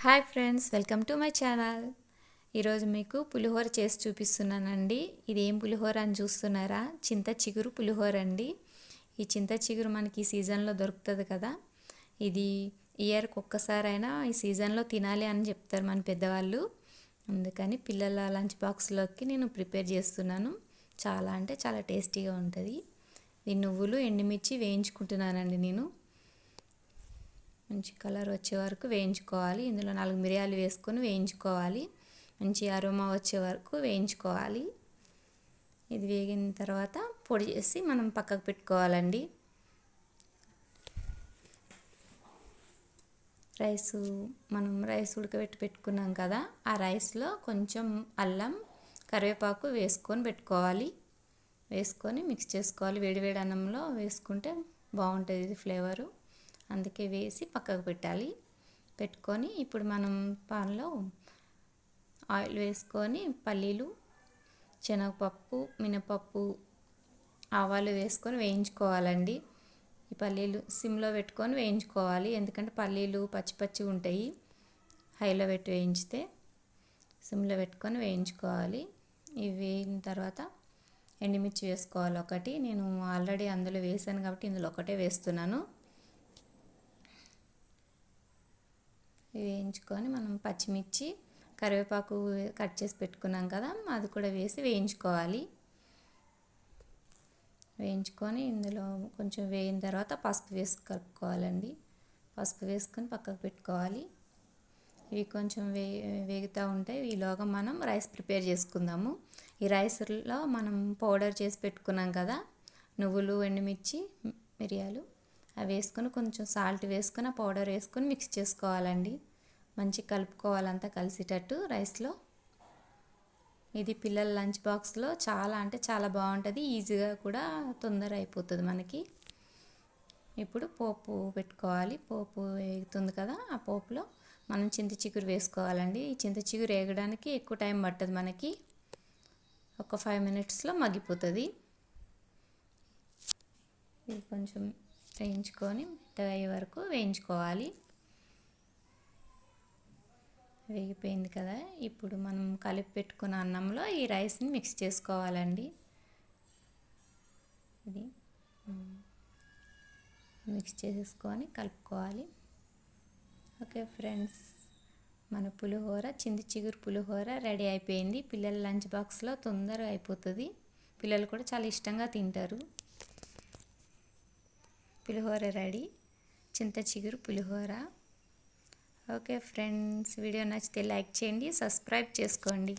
Hi friends, welcome to my channel. ఈరోజు మీకు పులిహోర చేసి చూపిస్తున్నానండి. ఇది ఏం పులిహోర అని చూస్తున్నారా? చింత చిగురు పులిహోర అండి. ఈ చింత చిగురు మనకి ఈ సీజన్లో దొరుకుతుంది కదా. ఇది ఇయర్కి ఒక్కసారైనా ఈ సీజన్లో తినాలి అని చెప్తారు మన పెద్దవాళ్ళు. అందుకని పిల్లల లంచ్ బాక్స్లోకి నేను ప్రిపేర్ చేస్తున్నాను. చాలా అంటే చాలా టేస్టీగా ఉంటుంది. ఈ నువ్వులు ఎండుమిర్చి వేయించుకుంటున్నానండి నేను. మంచి కలర్ వచ్చే వరకు వేయించుకోవాలి. ఇందులో 4 మిరియాలు వేసుకొని వేయించుకోవాలి. మంచి అరోమా వచ్చే వరకు వేయించుకోవాలి. ఇది వేగిన తర్వాత పొడి చేసి మనం పక్కకు పెట్టుకోవాలండి. మనం రైస్ ఉడకబెట్టి పెట్టుకున్నాం కదా, ఆ రైస్లో కొంచెం అల్లం కరివేపాకు వేసుకొని పెట్టుకోవాలి. వేసుకొని మిక్స్ చేసుకోవాలి. వేడివేడి అన్నంలో వేసుకుంటే బాగుంటుంది ఇది ఫ్లేవరు. అందుకే వేసి పక్కకు పెట్టాలి. పెట్టుకొని ఇప్పుడు మనం పాన్లో ఆయిల్ వేసుకొని పల్లీలు, శనగపప్పు, మినపప్పు, ఆవాలు వేసుకొని వేయించుకోవాలండి. ఈ పల్లీలు సిమ్లో పెట్టుకొని వేయించుకోవాలి. ఎందుకంటే పల్లీలు పచ్చి పచ్చి ఉంటాయి. హైలో పెట్టి వేయించితే సిమ్లో పెట్టుకొని వేయించుకోవాలి. ఇవి వేయిన తర్వాత ఎండుమిర్చి వేసుకోవాలి ఒకటి. నేను ఆల్రెడీ అందులో వేసాను కాబట్టి ఇందులో ఒకటే వేస్తున్నాను. వేయించుకొని మనం పచ్చిమిర్చి, కరివేపాకు కట్ చేసి పెట్టుకున్నాం కదా, అది కూడా వేసి వేయించుకోవాలి. వేయించుకొని ఇందులో కొంచెం వేయిన తర్వాత పసుపు వేసి కలుపుకోవాలండి. పసుపు వేసుకొని పక్కకు పెట్టుకోవాలి. ఇవి కొంచెం వేగుతూ ఉంటాయి. ఈలోగా మనం రైస్ ప్రిపేర్ చేసుకుందాము. ఈ రైస్లో మనం పౌడర్ చేసి పెట్టుకున్నాం కదా, నువ్వులు, ఎండుమిర్చి, మిరియాలు, అవి వేసుకొని కొంచెం సాల్ట్ వేసుకొని ఆ పౌడర్ వేసుకొని మిక్స్ చేసుకోవాలండి. మంచిగా కలుపుకోవాలంతా కలిసేటట్టు రైస్లో. ఇది పిల్లల లంచ్ బాక్స్లో చాలా అంటే చాలా బాగుంటుంది. ఈజీగా కూడా తొందర అయిపోతుంది మనకి. ఇప్పుడు పోపు పెట్టుకోవాలి. పోపు వేగుతుంది కదా, ఆ పోపులో మనం చింత చిగురు వేసుకోవాలండి. ఈ చింత చిగురు వేగడానికి ఎక్కువ టైం పట్టదు మనకి. ఒక 5 మినిట్స్లో మగ్గిపోతుంది. ఇది కొంచెం వేయించుకొని మెత్తగా అయ్యే వరకు వేయించుకోవాలి. వేగిపోయింది కదా, ఇప్పుడు మనం కలిపి పెట్టుకున్న అన్నంలో ఈ రైస్ని మిక్స్ చేసుకోవాలండి. ఇది మిక్స్ చేసుకొని కలుపుకోవాలి. ఓకే ఫ్రెండ్స్, మన పులిహోర, చింత చిగురు పులిహోర రెడీ అయిపోయింది. పిల్లల లంచ్ బాక్స్లో తొందరగా అయిపోతుంది. పిల్లలు కూడా చాలా ఇష్టంగా తింటారు. పులిహోర రెడీ, చింత చిగురు పులిహోర. ఓకే ఫ్రెండ్స్, వీడియో నచ్చితే లైక్ చేయండి, సబ్స్క్రైబ్ చేసుకోండి.